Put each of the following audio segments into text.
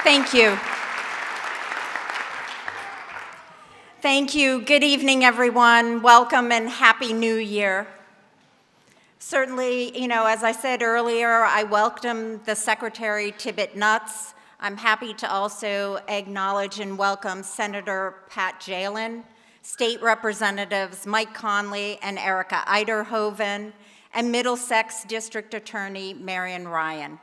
Thank you. Thank you. Good evening, everyone. Welcome and Happy New Year. Certainly, as I said earlier, I welcome the Secretary Tibbet Nuts. I'm happy to also acknowledge and welcome Senator Pat Jalen, State Representatives Mike Conley and Erica Eiderhoven, and Middlesex District Attorney Marion Ryan.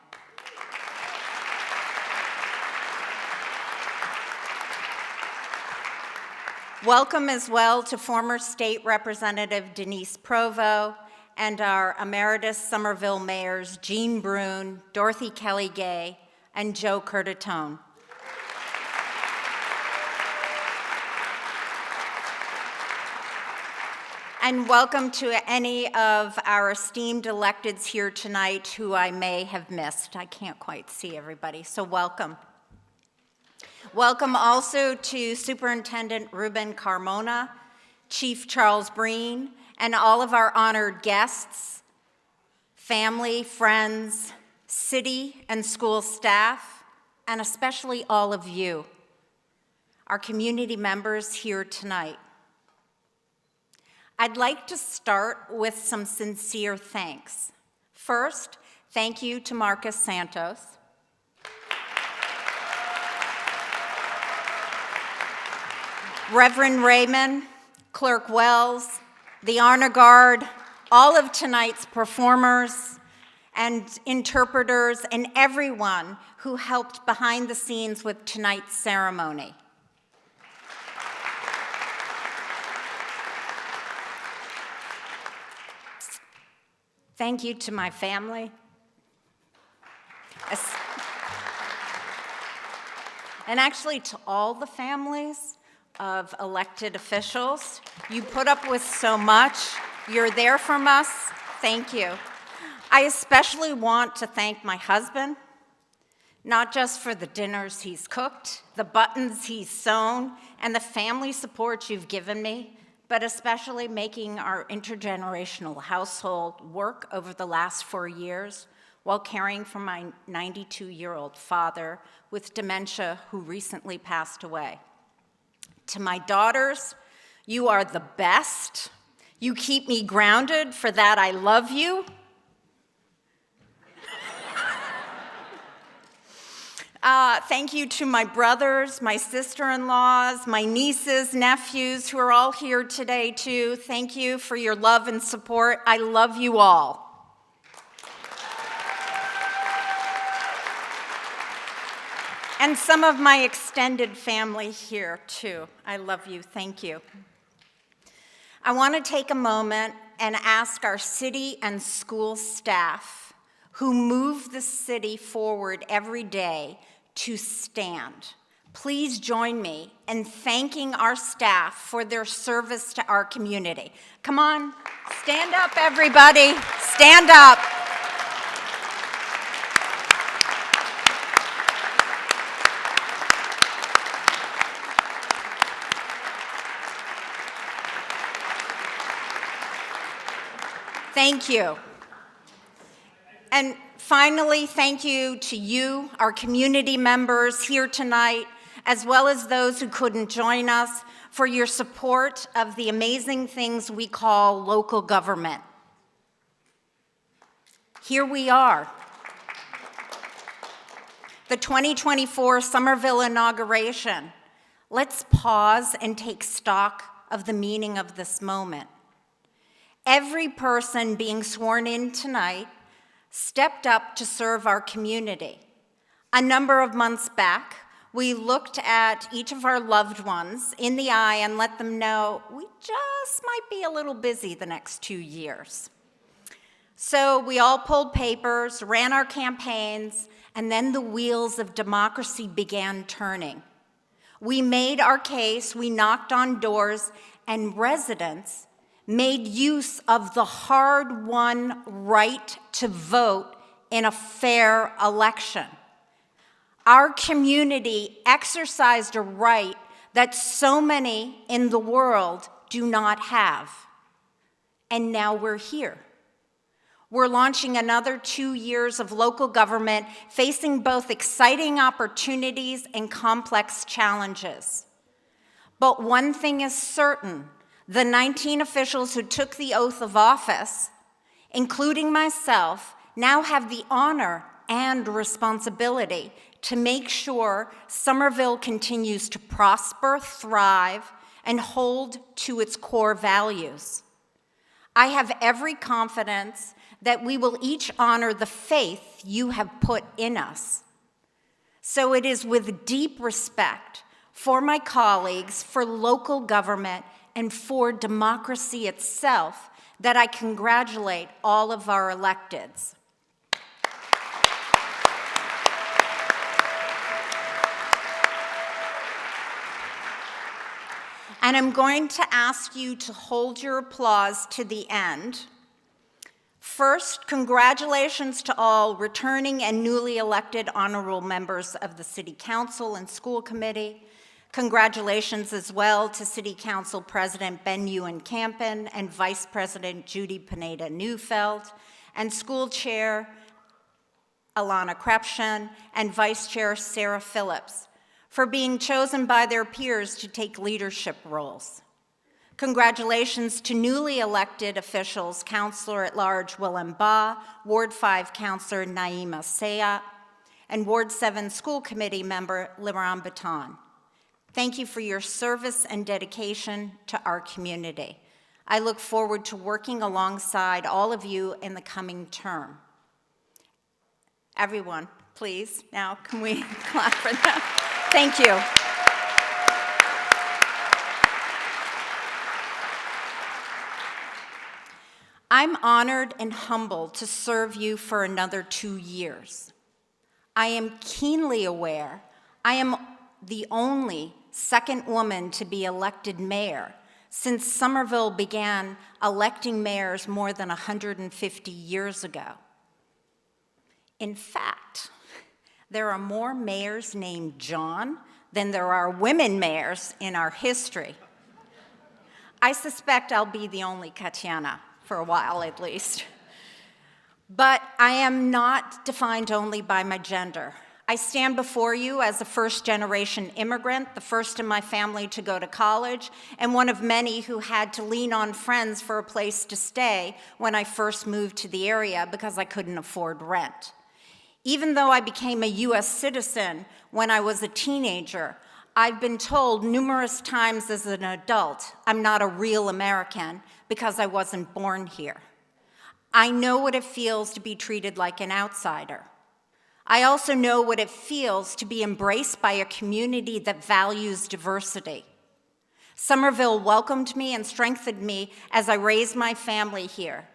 Welcome as well to former State Representative Denise Provo and our Emeritus Somerville Mayors Jean Brune, Dorothy Kelly Gay, and Joe Curtatone. And welcome to any of our esteemed electeds here tonight who I may have missed. I can't quite see everybody, so welcome. Welcome also to Superintendent Ruben Carmona, Chief Charles Breen, and all of our honored guests, family, friends, city and school staff, and especially all of you, our community members here tonight. I'd like to start with some sincere thanks. First, thank you to Marcus Santos, Reverend Raymond, Clerk Wells, the Honor Guard, all of tonight's performers and interpreters, and everyone who helped behind the scenes with tonight's ceremony. Thank you to my family, and actually to all the families of elected officials. You put up with so much. You're there from us. Thank you. I especially want to thank my husband, not just for the dinners he's cooked, the buttons he's sewn, and the family support you've given me, but especially making our intergenerational household work over the last 4 years while caring for my 92-year-old father with dementia who recently passed away. To my daughters, you are the best. You keep me grounded. For that, I love you. Thank you to my brothers, my sister-in-laws, my nieces, nephews, who are all here today, too. Thank you for your love and support. I love you all. And some of my extended family here, too. I love you. Thank you. I want to take a moment and ask our city and school staff who move the city forward every day to stand. Please join me in thanking our staff for their service to our community. Come on, stand up, everybody. Stand up. Thank you. And finally, thank you to you, our community members here tonight, as well as those who couldn't join us, for your support of the amazing things we call local government. Here we are. The 2024 Somerville Inauguration. Let's pause and take stock of the meaning of this moment. Every person being sworn in tonight stepped up to serve our community. A number of months back, we looked at each of our loved ones in the eye and let them know we just might be a little busy the next 2 years. So we all pulled papers, ran our campaigns, and then the wheels of democracy began turning. We made our case, we knocked on doors, and residents made use of the hard-won right to vote in a fair election. Our community exercised a right that so many in the world do not have. And now we're here. We're launching another 2 years of local government facing both exciting opportunities and complex challenges. But one thing is certain, the 19 officials who took the oath of office, including myself, now have the honor and responsibility to make sure Somerville continues to prosper, thrive, and hold to its core values. I have every confidence that we will each honor the faith you have put in us. So it is with deep respect for my colleagues, for local government, and for democracy itself that I congratulate all of our electeds. And I'm going to ask you to hold your applause to the end. First, congratulations to all returning and newly elected honorable members of the City Council and School Committee. Congratulations as well to City Council President Ben Ewan Campen and Vice President Judy Pineda Neufeld, and School Chair Alana Krepshin and Vice Chair Sarah Phillips for being chosen by their peers to take leadership roles. Congratulations to newly elected officials, Councillor at Large Willem Ba, Ward 5 Councillor Naima Sayat, and Ward 7 School Committee member Liran Baton. Thank you for your service and dedication to our community. I look forward to working alongside all of you in the coming term. Everyone, please, now can we clap for them? Thank you. I'm honored and humbled to serve you for another 2 years. I am keenly aware I am the only second woman to be elected mayor since Somerville began electing mayors more than 150 years ago. In fact, there are more mayors named John than there are women mayors in our history. I suspect I'll be the only Katjana for a while at least. But I am not defined only by my gender. I stand before you as a first-generation immigrant, the first in my family to go to college, and one of many who had to lean on friends for a place to stay when I first moved to the area because I couldn't afford rent. Even though I became a US citizen when I was a teenager, I've been told numerous times as an adult I'm not a real American because I wasn't born here. I know what it feels to be treated like an outsider. I also know what it feels to be embraced by a community that values diversity. Somerville welcomed me and strengthened me as I raised my family here.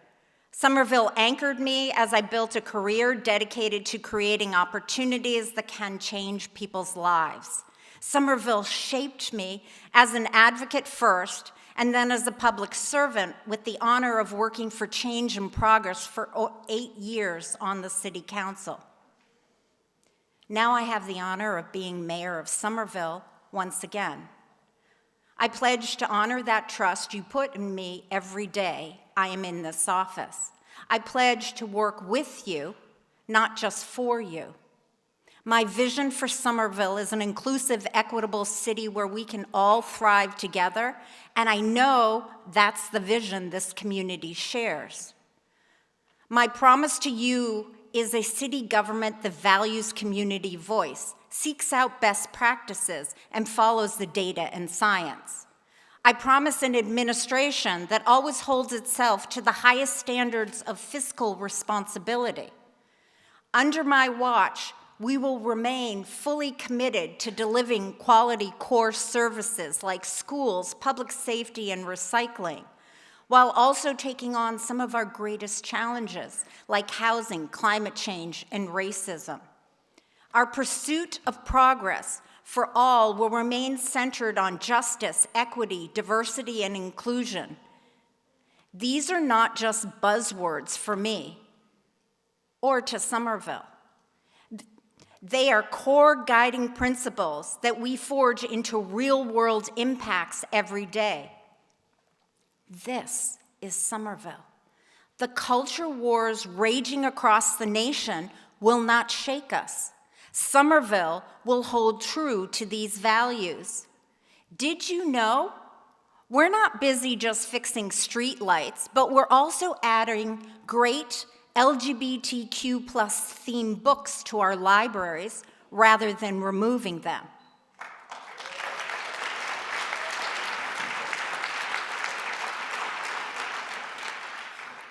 Somerville anchored me as I built a career dedicated to creating opportunities that can change people's lives. Somerville shaped me as an advocate first, and then as a public servant with the honor of working for change and progress for 8 years on the City Council. Now I have the honor of being mayor of Somerville once again. I pledge to honor that trust you put in me every day I am in this office. I pledge to work with you, not just for you. My vision for Somerville is an inclusive, equitable city where we can all thrive together, and I know that's the vision this community shares. My promise to you is a city government that values community voice, seeks out best practices, and follows the data and science. I promise an administration that always holds itself to the highest standards of fiscal responsibility. Under my watch, we will remain fully committed to delivering quality core services like schools, public safety, and recycling, while also taking on some of our greatest challenges like housing, climate change, and racism. Our pursuit of progress for all will remain centered on justice, equity, diversity, and inclusion. These are not just buzzwords for me or to Somerville. They are core guiding principles that we forge into real-world impacts every day. This is Somerville, The culture wars raging across the nation will not shake us. Somerville will hold true to these values. Did you know? We're not busy just fixing street lights, but we're also adding great LGBTQ+ themed books to our libraries rather than removing them.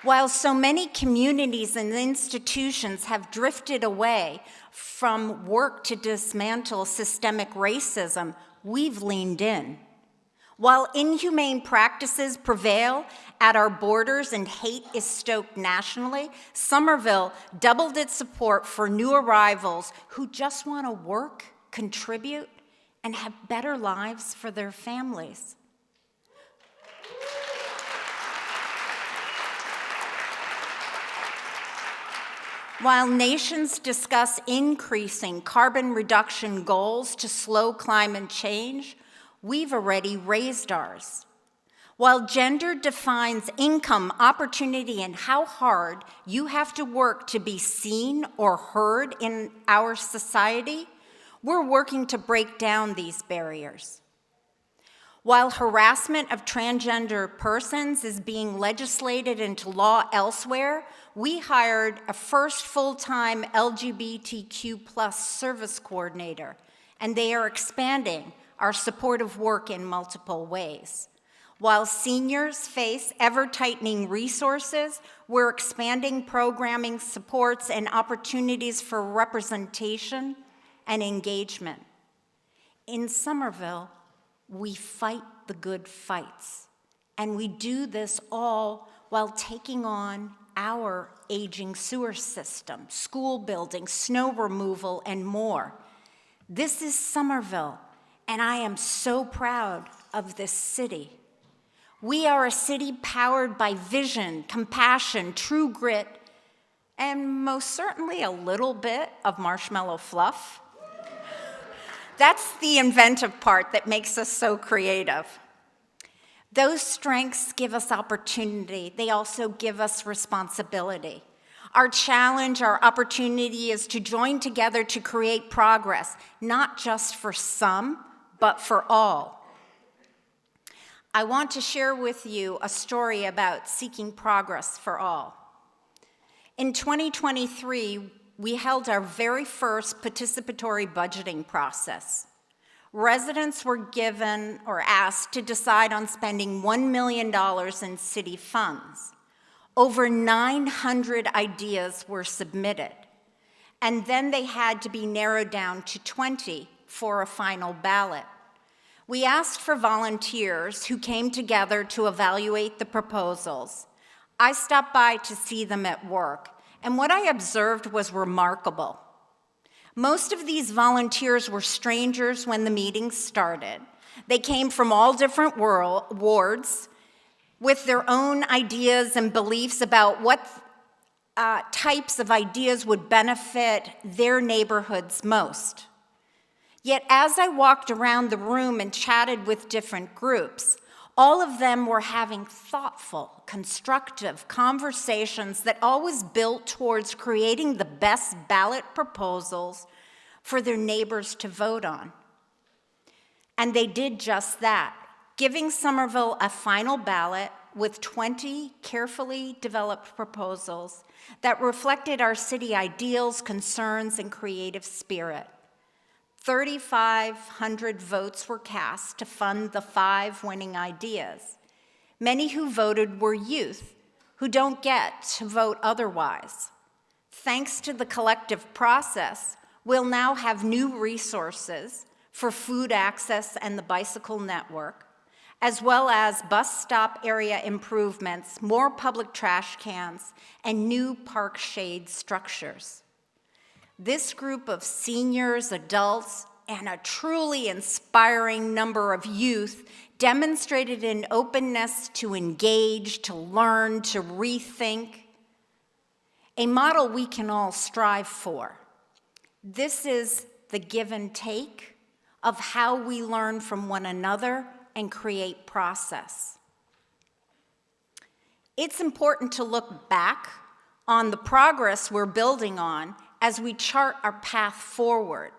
While so many communities and institutions have drifted away from work to dismantle systemic racism, we've leaned in. While inhumane practices prevail at our borders and hate is stoked nationally, Somerville doubled its support for new arrivals who just want to work, contribute, and have better lives for their families. While nations discuss increasing carbon reduction goals to slow climate change, we've already raised ours. While gender defines income, opportunity, and how hard you have to work to be seen or heard in our society, we're working to break down these barriers. While harassment of transgender persons is being legislated into law elsewhere, we hired a first full-time LGBTQ+ service coordinator, and they are expanding our supportive work in multiple ways. While seniors face ever-tightening resources, we're expanding programming supports and opportunities for representation and engagement. In Somerville, we fight the good fights, and we do this all while taking on our aging sewer system, school buildings, snow removal, and more. This is Somerville, and I am so proud of this city. We are a city powered by vision, compassion, true grit, and most certainly a little bit of marshmallow fluff. That's the inventive part that makes us so creative. Those strengths give us opportunity. They also give us responsibility. Our challenge, our opportunity is to join together to create progress, not just for some, but for all. I want to share with you a story about seeking progress for all. In 2023, we held our very first participatory budgeting process. Residents were given or asked to decide on spending $1 million in city funds. Over 900 ideas were submitted, and then they had to be narrowed down to 20 for a final ballot. We asked for volunteers who came together to evaluate the proposals. I stopped by to see them at work, and what I observed was remarkable. Most of these volunteers were strangers when the meeting started. They came from all different wards with their own ideas and beliefs about what types of ideas would benefit their neighborhoods most. Yet as I walked around the room and chatted with different groups, all of them were having thoughtful, constructive conversations that always built towards creating the best ballot proposals for their neighbors to vote on. And they did just that, giving Somerville a final ballot with 20 carefully developed proposals that reflected our city ideals, concerns, and creative spirit. 3,500 votes were cast to fund the 5 winning ideas. Many who voted were youth who don't get to vote otherwise. Thanks to the collective process, we'll now have new resources for food access and the bicycle network, as well as bus stop area improvements, more public trash cans, and new park shade structures. This group of seniors, adults, and a truly inspiring number of youth demonstrated an openness to engage, to learn, to rethink, a model we can all strive for. This is the give and take of how we learn from one another and create process. It's important to look back on the progress we're building on as we chart our path forward.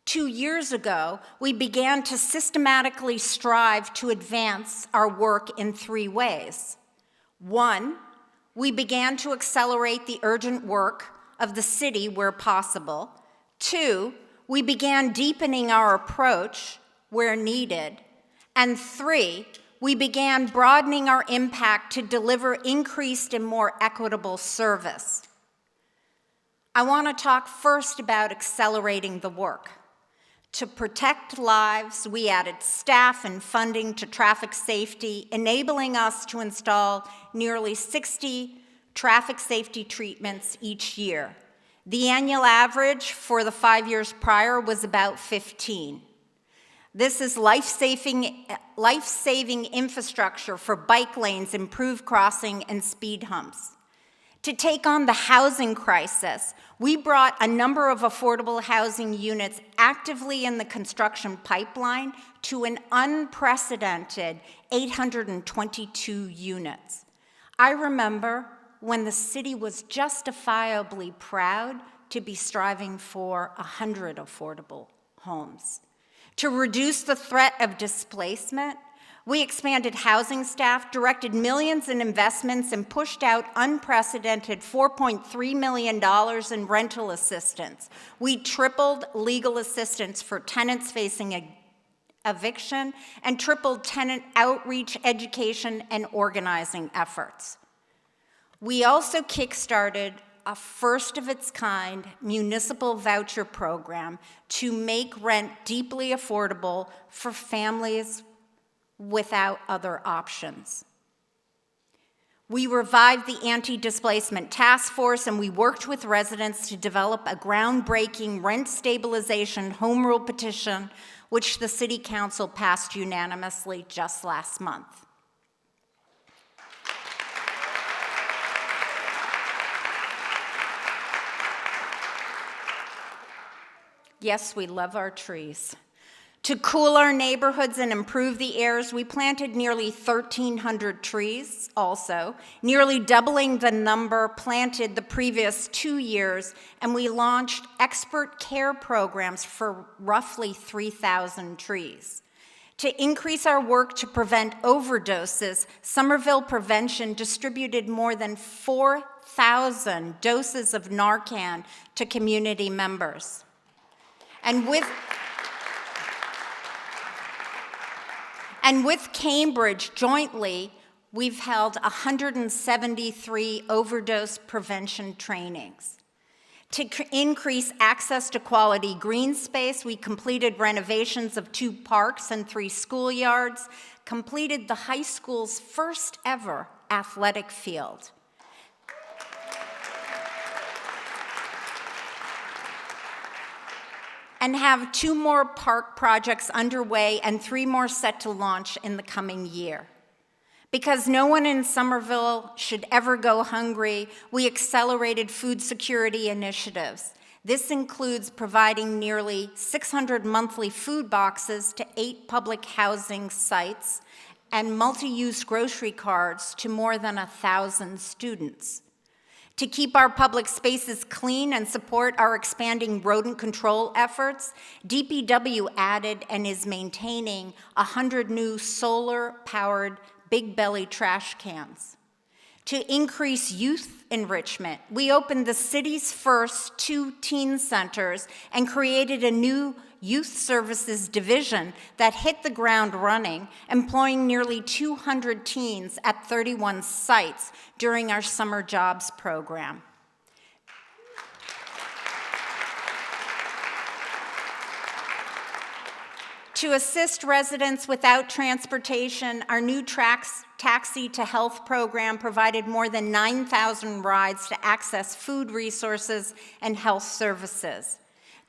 2 years ago, we began to systematically strive to advance our work in 3 ways. 1, we began to accelerate the urgent work of the city where possible. 2, we began deepening our approach where needed. And 3, we began broadening our impact to deliver increased and more equitable service. I want to talk first about accelerating the work. To protect lives, we added staff and funding to traffic safety, enabling us to install nearly 60 traffic safety treatments each year. The annual average for the 5 years prior was about 15. This is life-saving infrastructure for bike lanes, improved crossing, and speed humps. To take on the housing crisis, we brought a number of affordable housing units actively in the construction pipeline to an unprecedented 822 units. I remember when the city was justifiably proud to be striving for 100 affordable homes. To reduce the threat of displacement, we expanded housing staff, directed millions in investments, and pushed out unprecedented $4.3 million in rental assistance. We tripled legal assistance for tenants facing eviction and tripled tenant outreach, education, and organizing efforts. We also kickstarted a first-of-its-kind municipal voucher program to make rent deeply affordable for families without other options. We revived the Anti-Displacement Task Force, and we worked with residents to develop a groundbreaking rent stabilization home rule petition, which the City Council passed unanimously just last month. Yes, we love our trees. To cool our neighborhoods and improve the airs, we planted nearly 1,300 trees also, nearly doubling the number planted the previous 2 years, and we launched expert care programs for roughly 3,000 trees. To increase our work to prevent overdoses, Somerville Prevention distributed more than 4,000 doses of Narcan to community members. And with Cambridge jointly, we've held 173 overdose prevention trainings. To increase access to quality green space, we completed renovations of 2 parks and 3 schoolyards, completed the high school's first ever athletic field. And have 2 more park projects underway and 3 more set to launch in the coming year. Because no one in Somerville should ever go hungry, we accelerated food security initiatives. This includes providing nearly 600 monthly food boxes to 8 public housing sites and multi-use grocery cards to more than 1,000 students. To keep our public spaces clean and support our expanding rodent control efforts, DPW added and is maintaining 100 new solar-powered Big Belly trash cans. To increase youth enrichment, we opened the city's first 2 teen centers and created a new youth services division that hit the ground running, employing nearly 200 teens at 31 sites during our summer jobs program. To assist residents without transportation, our new Taxi to Health program provided more than 9,000 rides to access food resources and health services.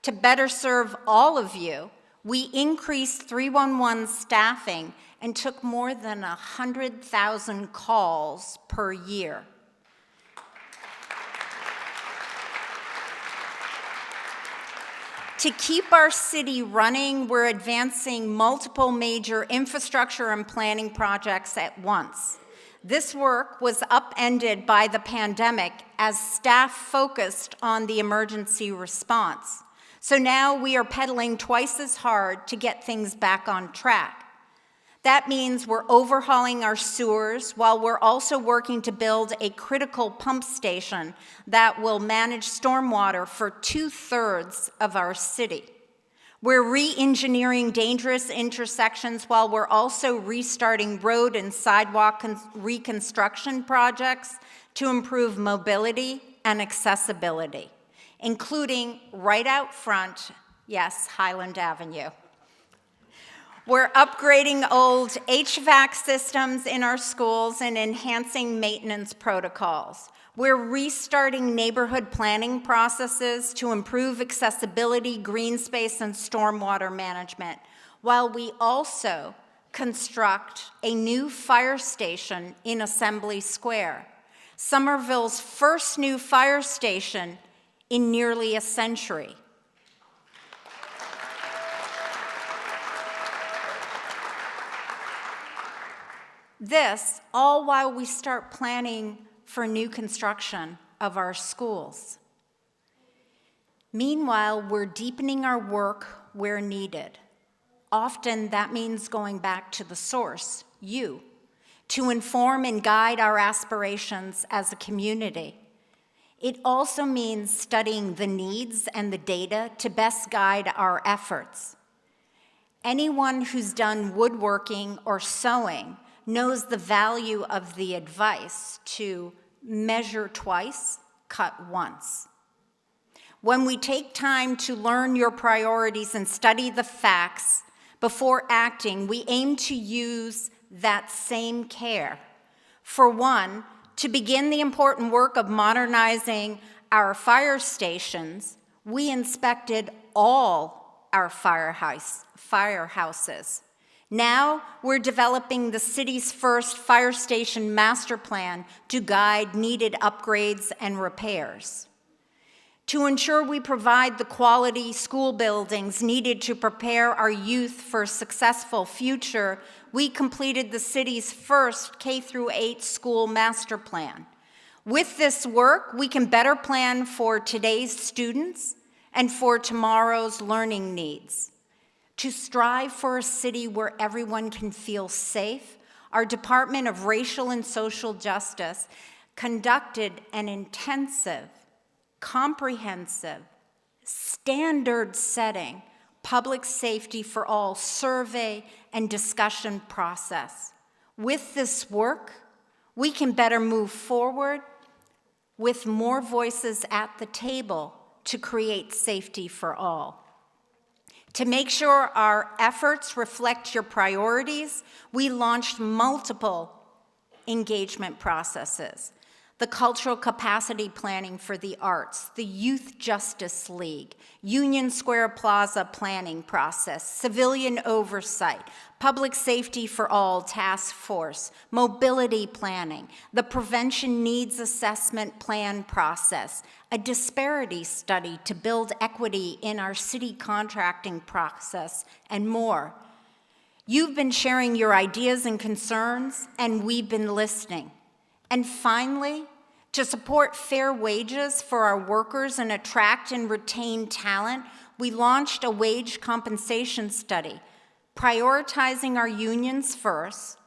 To better serve all of you, we increased 311 staffing and took more than 100,000 calls per year. To keep our city running, we're advancing multiple major infrastructure and planning projects at once. This work was upended by the pandemic as staff focused on the emergency response. So now we are pedaling twice as hard to get things back on track. That means we're overhauling our sewers while we're also working to build a critical pump station that will manage stormwater for 2/3 of our city. We're re-engineering dangerous intersections while we're also restarting road and sidewalk reconstruction projects to improve mobility and accessibility, including right out front, yes, Highland Avenue. We're upgrading old HVAC systems in our schools and enhancing maintenance protocols. We're restarting neighborhood planning processes to improve accessibility, green space, and stormwater management, while we also construct a new fire station in Assembly Square, Somerville's first new fire station in nearly a century. This, all while we start planning for new construction of our schools. Meanwhile, we're deepening our work where needed. Often that means going back to the source, you, to inform and guide our aspirations as a community. It also means studying the needs and the data to best guide our efforts. Anyone who's done woodworking or sewing knows the value of the advice to measure twice, cut once. When we take time to learn your priorities and study the facts before acting, we aim to use that same care. For one, to begin the important work of modernizing our fire stations, we inspected all our firehouses. Now, we're developing the city's first fire station master plan to guide needed upgrades and repairs. To ensure we provide the quality school buildings needed to prepare our youth for a successful future, we completed the city's first K-8 school master plan. With this work, we can better plan for today's students and for tomorrow's learning needs. To strive for a city where everyone can feel safe, our Department of Racial and Social Justice conducted an intensive, comprehensive, standard-setting public safety for all survey and discussion process. With this work, we can better move forward with more voices at the table to create safety for all. To make sure our efforts reflect your priorities, we launched multiple engagement processes. The Cultural Capacity Planning for the Arts, the Youth Justice League, Union Square Plaza Planning Process, Civilian Oversight, Public Safety for All Task Force, Mobility Planning, the Prevention Needs Assessment Plan Process, a disparity study to build equity in our city contracting process, and more. You've been sharing your ideas and concerns, and we've been listening. And finally, to support fair wages for our workers and attract and retain talent, we launched a wage compensation study, prioritizing our unions first.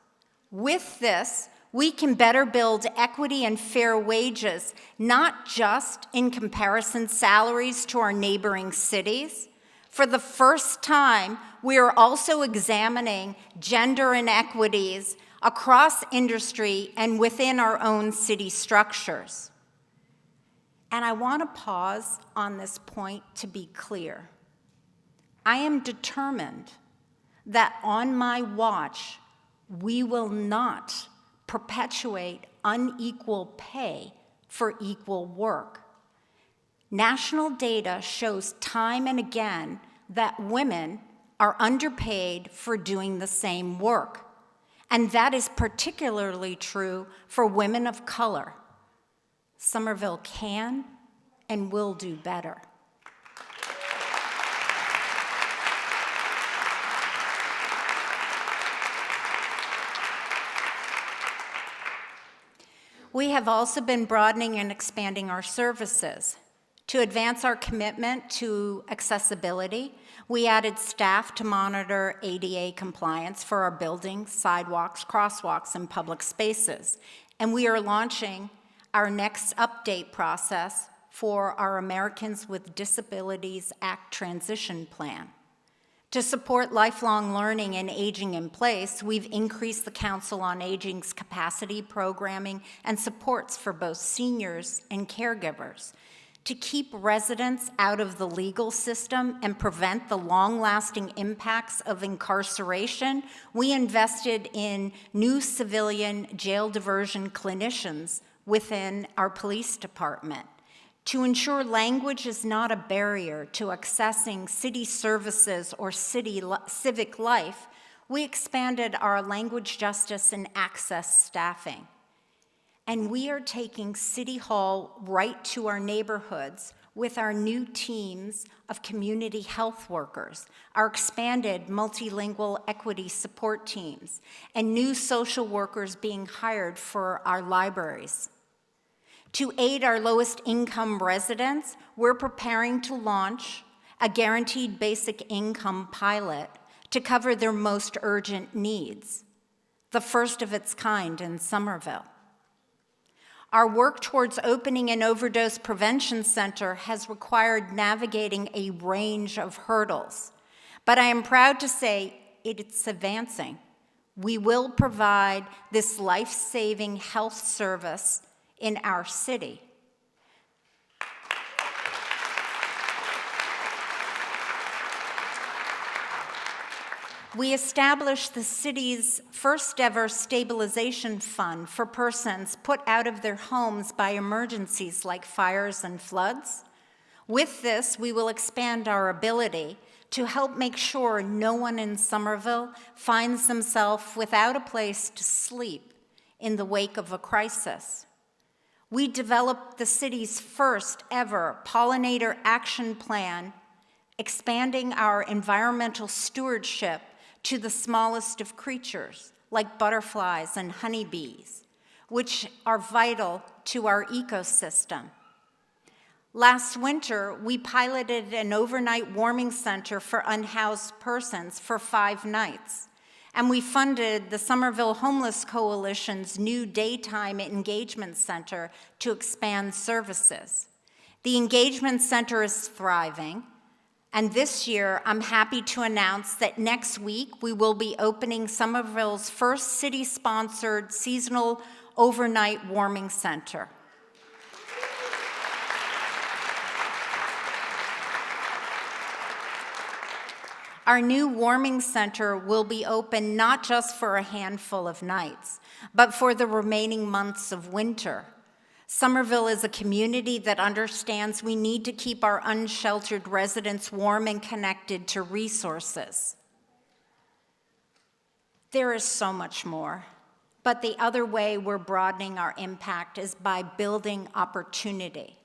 With this, we can better build equity and fair wages, not just in comparison salaries to our neighboring cities. For the first time, we are also examining gender inequities across industry and within our own city structures. And I want to pause on this point to be clear. I am determined that on my watch, we will not perpetuate unequal pay for equal work. National data shows time and again that women are underpaid for doing the same work. And that is particularly true for women of color. Somerville can and will do better. We have also been broadening and expanding our services. To advance our commitment to accessibility, we added staff to monitor ADA compliance for our buildings, sidewalks, crosswalks, and public spaces. And we are launching our next update process for our Americans with Disabilities Act transition plan. To support lifelong learning and aging in place, we've increased the Council on Aging's capacity programming and supports for both seniors and caregivers. To keep residents out of the legal system and prevent the long-lasting impacts of incarceration, we invested in new civilian jail diversion clinicians within our police department. To ensure language is not a barrier to accessing city services or civic life, we expanded our language justice and access staffing. And we are taking City Hall right to our neighborhoods with our new teams of community health workers, our expanded multilingual equity support teams, and new social workers being hired for our libraries. To aid our lowest income residents, we're preparing to launch a guaranteed basic income pilot to cover their most urgent needs, the first of its kind in Somerville. Our work towards opening an overdose prevention center has required navigating a range of hurdles, but I am proud to say it's advancing. We will provide this life-saving health service in our city. We established the city's first ever stabilization fund for persons put out of their homes by emergencies like fires and floods. With this, we will expand our ability to help make sure no one in Somerville finds themselves without a place to sleep in the wake of a crisis. We developed the city's first ever pollinator action plan, expanding our environmental stewardship to the smallest of creatures, like butterflies and honeybees, which are vital to our ecosystem. Last winter, we piloted an overnight warming center for unhoused persons for 5 nights, and we funded the Somerville Homeless Coalition's new daytime engagement center to expand services. The engagement center is thriving, and this year, I'm happy to announce that next week we will be opening Somerville's first city-sponsored seasonal overnight warming center. Our new warming center will be open not just for a handful of nights, but for the remaining months of winter. Somerville is a community that understands we need to keep our unsheltered residents warm and connected to resources. There is so much more, but the other way we're broadening our impact is by building opportunity.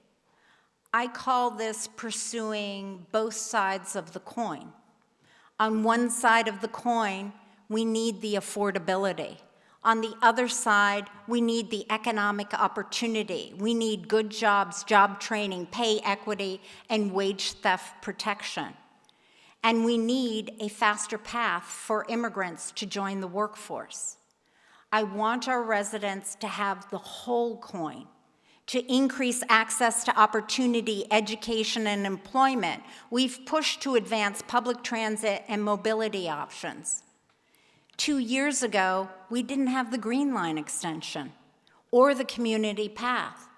I call this pursuing both sides of the coin. On one side of the coin, we need the affordability. On the other side, we need the economic opportunity. We need good jobs, job training, pay equity, and wage theft protection. And we need a faster path for immigrants to join the workforce. I want our residents to have the whole coin. To increase access to opportunity, education, and employment, we've pushed to advance public transit and mobility options. 2 years ago, we didn't have the Green Line extension or the community path.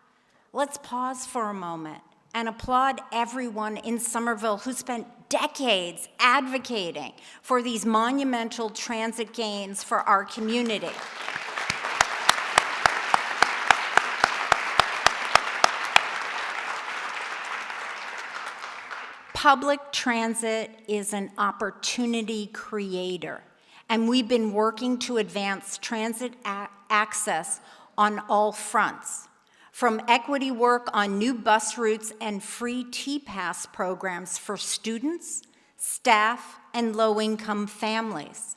Let's pause for a moment and applaud everyone in Somerville who spent decades advocating for these monumental transit gains for our community. Public transit is an opportunity creator, and we've been working to advance transit access on all fronts, from equity work on new bus routes and free T-Pass programs for students, staff, and low-income families,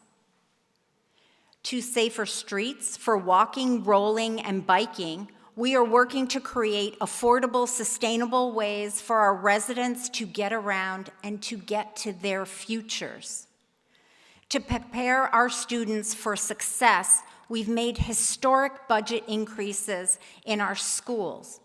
to safer streets for walking, rolling, and biking, we are working to create affordable, sustainable ways for our residents to get around and to get to their futures. To prepare our students for success, we've made historic budget increases in our schools,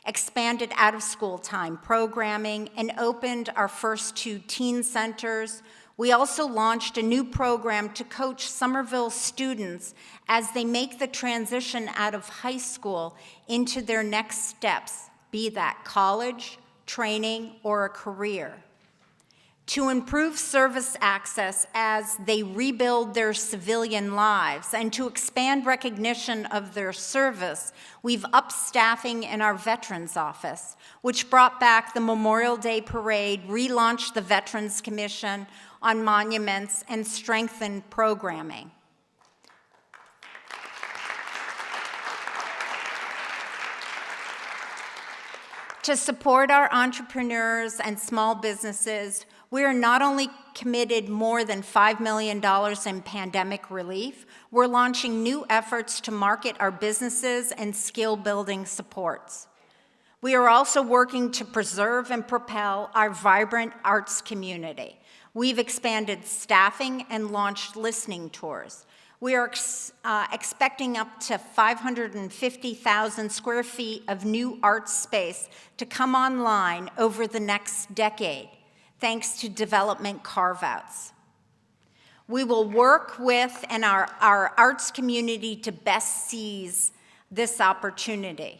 expanded out-of-school time programming, and opened our first 2 teen centers. We also launched a new program to coach Somerville students as they make the transition out of high school into their next steps, be that college, training, or a career. To improve service access as they rebuild their civilian lives and to expand recognition of their service, we've upped staffing in our Veterans Office, which brought back the Memorial Day Parade, relaunched the Veterans Commission on Monuments, and strengthened programming. To support our entrepreneurs and small businesses, we are not only committed more than $5 million in pandemic relief, we're launching new efforts to market our businesses and skill-building supports. We are also working to preserve and propel our vibrant arts community. We've expanded staffing and launched listening tours. We are expecting up to 550,000 square feet of new art space to come online over the next decade, thanks to development carve-outs. We will work with our arts community to best seize this opportunity.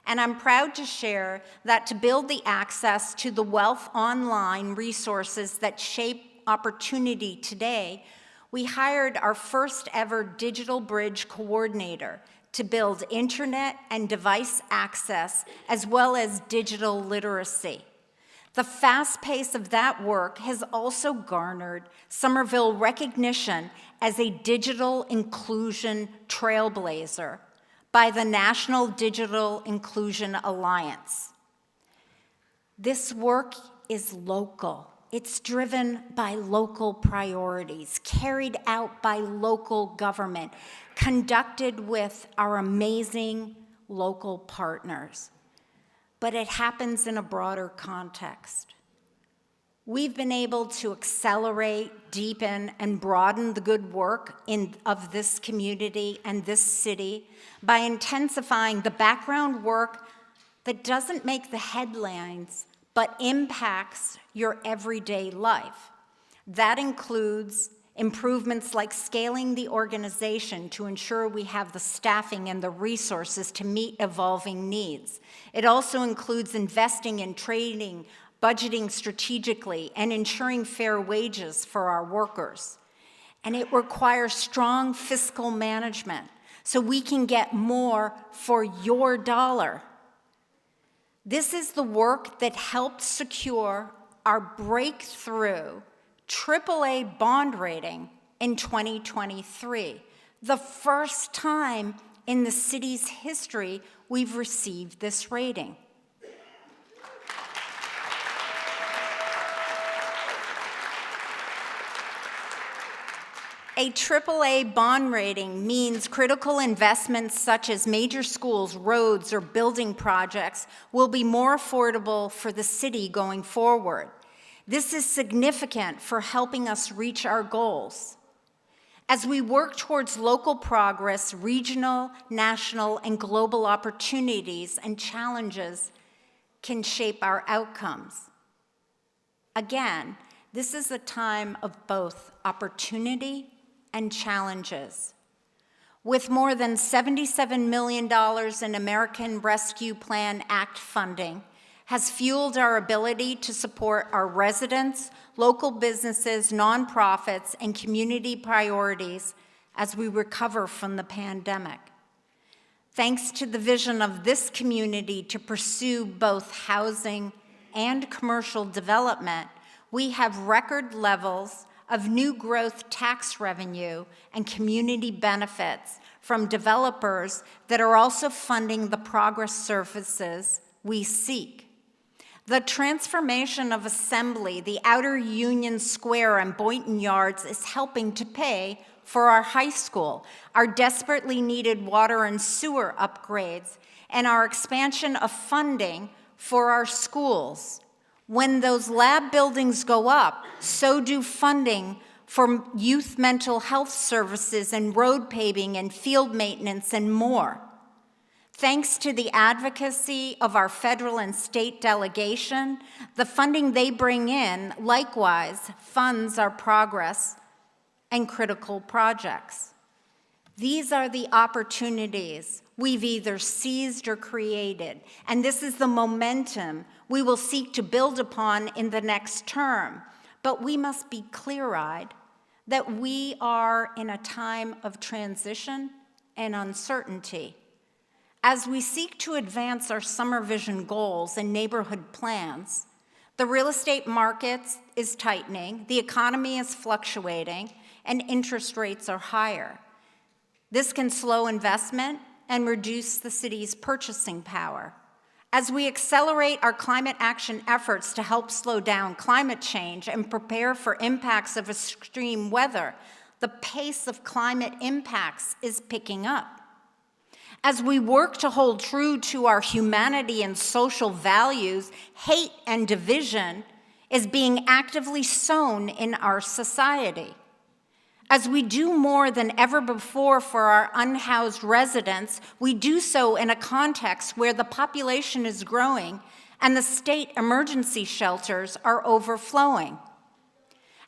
And I'm proud to share that to build the access to the wealth online resources that shape opportunity today, we hired our first ever digital bridge coordinator to build internet and device access as well as digital literacy. The fast pace of that work has also garnered Somerville recognition as a digital inclusion trailblazer by the National Digital Inclusion Alliance. This work is local. It's driven by local priorities, carried out by local government, conducted with our amazing local partners. But it happens in a broader context. We've been able to accelerate, deepen, and broaden the good work of this community and this city by intensifying the background work that doesn't make the headlines, but impacts your everyday life. That includes improvements like scaling the organization to ensure we have the staffing and the resources to meet evolving needs. It also includes investing in training, budgeting strategically, and ensuring fair wages for our workers. And it requires strong fiscal management so we can get more for your dollar. This is the work that helped secure our breakthrough AAA bond rating in 2023, the first time in the city's history we've received this rating. A AAA bond rating means critical investments such as major schools, roads, or building projects will be more affordable for the city going forward. This is significant for helping us reach our goals. As we work towards local progress, regional, national, and global opportunities and challenges can shape our outcomes. Again, this is a time of both opportunity and challenges. With more than $77 million in American Rescue Plan Act funding, has fueled our ability to support our residents, local businesses, nonprofits, and community priorities as we recover from the pandemic. Thanks to the vision of this community to pursue both housing and commercial development, we have record levels of new growth tax revenue and community benefits from developers that are also funding the progress services we seek. The transformation of Assembly, the outer Union Square, and Boynton Yards is helping to pay for our high school, our desperately needed water and sewer upgrades, and our expansion of funding for our schools. When those lab buildings go up, so do funding for youth mental health services and road paving and field maintenance and more. Thanks to the advocacy of our federal and state delegation, the funding they bring in likewise funds our progress and critical projects. These are the opportunities we've either seized or created, and this is the momentum we will seek to build upon in the next term. But we must be clear-eyed that we are in a time of transition and uncertainty. As we seek to advance our summer vision goals and neighborhood plans, the real estate market is tightening, the economy is fluctuating, and interest rates are higher. This can slow investment and reduce the city's purchasing power. As we accelerate our climate action efforts to help slow down climate change and prepare for impacts of extreme weather, the pace of climate impacts is picking up. As we work to hold true to our humanity and social values, hate and division is being actively sown in our society. As we do more than ever before for our unhoused residents, we do so in a context where the population is growing and the state emergency shelters are overflowing.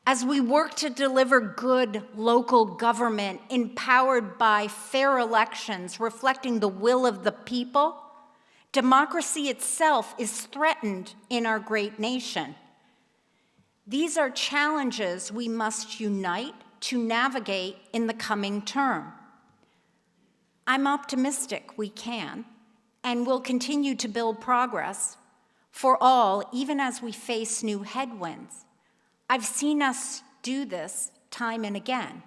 As we work to deliver good local government empowered by fair elections reflecting the will of the people, democracy itself is threatened in our great nation. These are challenges we must unite to navigate in the coming term. I'm optimistic we can and will continue to build progress for all, even as we face new headwinds. I've seen us do this time and again.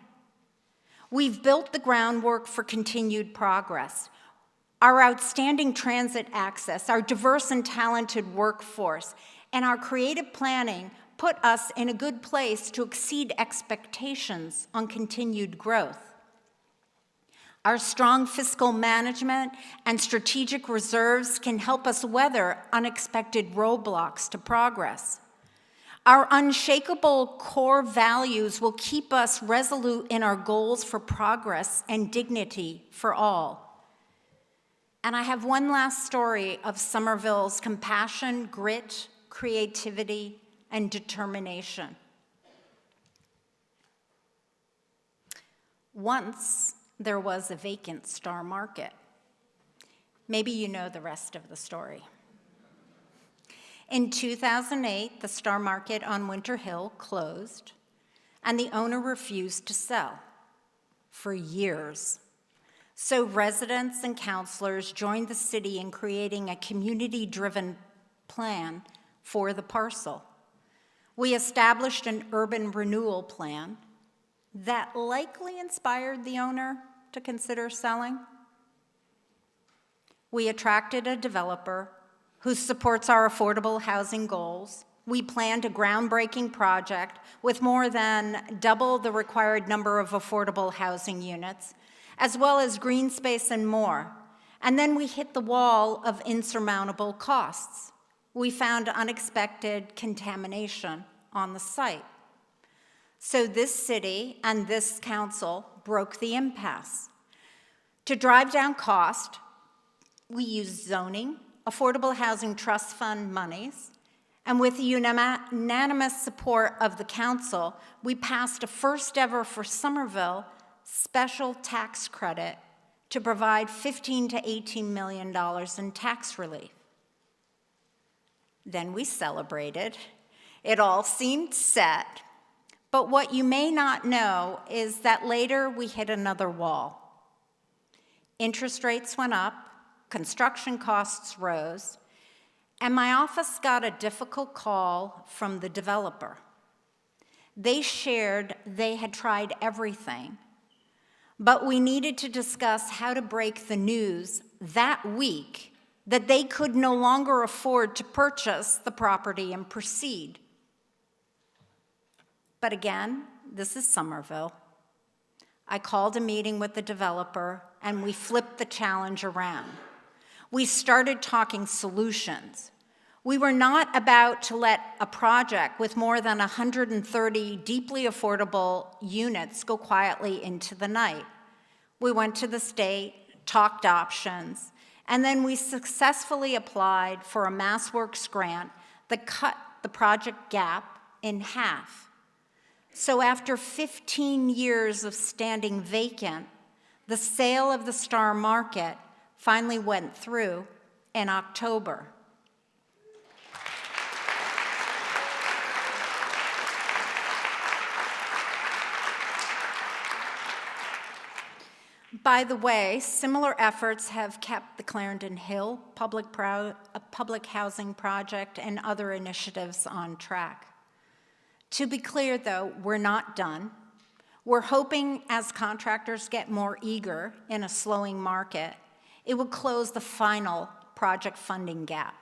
We've built the groundwork for continued progress. Our outstanding transit access, our diverse and talented workforce, and our creative planning put us in a good place to exceed expectations on continued growth. Our strong fiscal management and strategic reserves can help us weather unexpected roadblocks to progress. Our unshakable core values will keep us resolute in our goals for progress and dignity for all. And I have one last story of Somerville's compassion, grit, creativity, and determination. Once there was a vacant Star Market. Maybe you know the rest of the story. In 2008, the Star Market on Winter Hill closed, and the owner refused to sell for years. So residents and councilors joined the city in creating a community-driven plan for the parcel. We established an urban renewal plan that likely inspired the owner to consider selling. We attracted a developer who supports our affordable housing goals. We planned a groundbreaking project with more than double the required number of affordable housing units, as well as green space and more. And then we hit the wall of insurmountable costs. We found unexpected contamination on the site. So this city and this council broke the impasse. To drive down cost, we used zoning, Affordable Housing Trust Fund monies, and with the unanimous support of the council, we passed a first ever for Somerville special tax credit to provide $15 to $18 million in tax relief. Then we celebrated. It all seemed set, but what you may not know is that later we hit another wall. Interest rates went up, construction costs rose, and my office got a difficult call from the developer. They shared they had tried everything, but we needed to discuss how to break the news that week that they could no longer afford to purchase the property and proceed. But again, this is Somerville. I called a meeting with the developer, and we flipped the challenge around. We started talking solutions. We were not about to let a project with more than 130 deeply affordable units go quietly into the night. We went to the state, talked options, and then we successfully applied for a MassWorks grant that cut the project gap in half. So after 15 years of standing vacant, the sale of the Star Market finally went through in October. By the way, similar efforts have kept the Clarendon Hill public housing project and other initiatives on track. To be clear, though, we're not done. We're hoping as contractors get more eager in a slowing market, it will close the final project funding gap.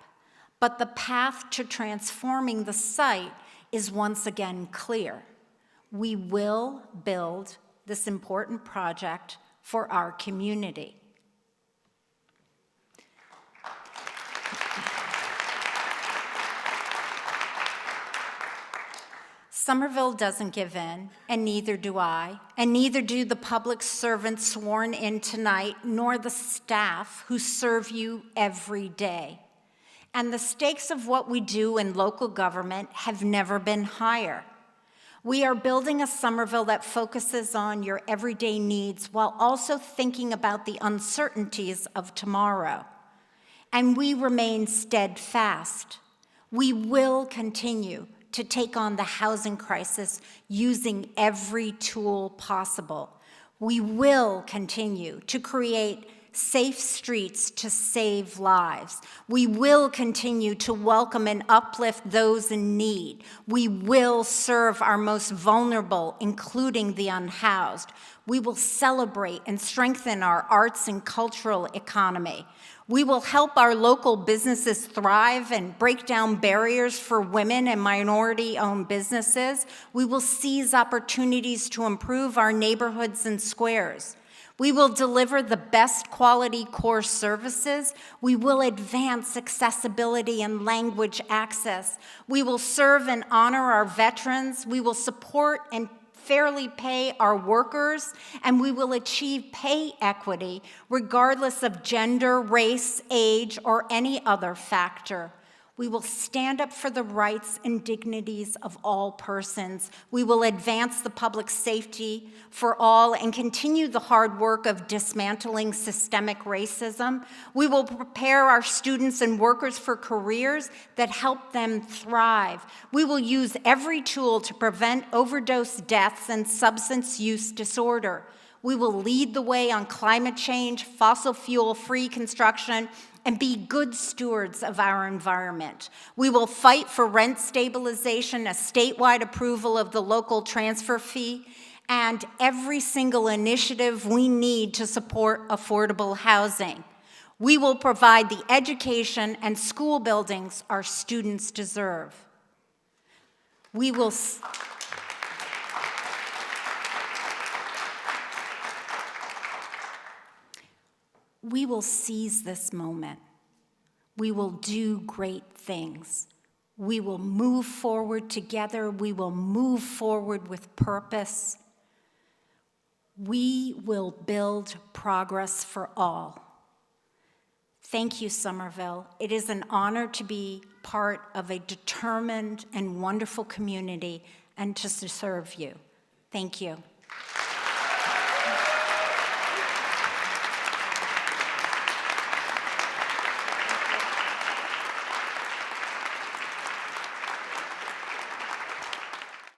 But the path to transforming the site is once again clear. We will build this important project for our community. Somerville doesn't give in, and neither do I, and neither do the public servants sworn in tonight, nor the staff who serve you every day. And the stakes of what we do in local government have never been higher. We are building a Somerville that focuses on your everyday needs while also thinking about the uncertainties of tomorrow. And we remain steadfast. We will continue to take on the housing crisis using every tool possible. We will continue to create safe streets to save lives. We will continue to welcome and uplift those in need. We will serve our most vulnerable, including the unhoused. We will celebrate and strengthen our arts and cultural economy. We will help our local businesses thrive and break down barriers for women and minority-owned businesses. We will seize opportunities to improve our neighborhoods and squares. We will deliver the best quality core services. We will advance accessibility and language access. We will serve and honor our veterans. We will support and fairly pay our workers, and we will achieve pay equity regardless of gender, race, age, or any other factor. We will stand up for the rights and dignities of all persons. We will advance the public safety for all and continue the hard work of dismantling systemic racism. We will prepare our students and workers for careers that help them thrive. We will use every tool to prevent overdose deaths and substance use disorder. We will lead the way on climate change, fossil fuel-free construction, and be good stewards of our environment. We will fight for rent stabilization, a statewide approval of the local transfer fee, and every single initiative we need to support affordable housing. We will provide the education and school buildings our students deserve. We will seize this moment. We will do great things. We will move forward together. We will move forward with purpose. We will build progress for all. Thank you, Somerville. It is an honor to be part of a determined and wonderful community and to serve you. Thank you.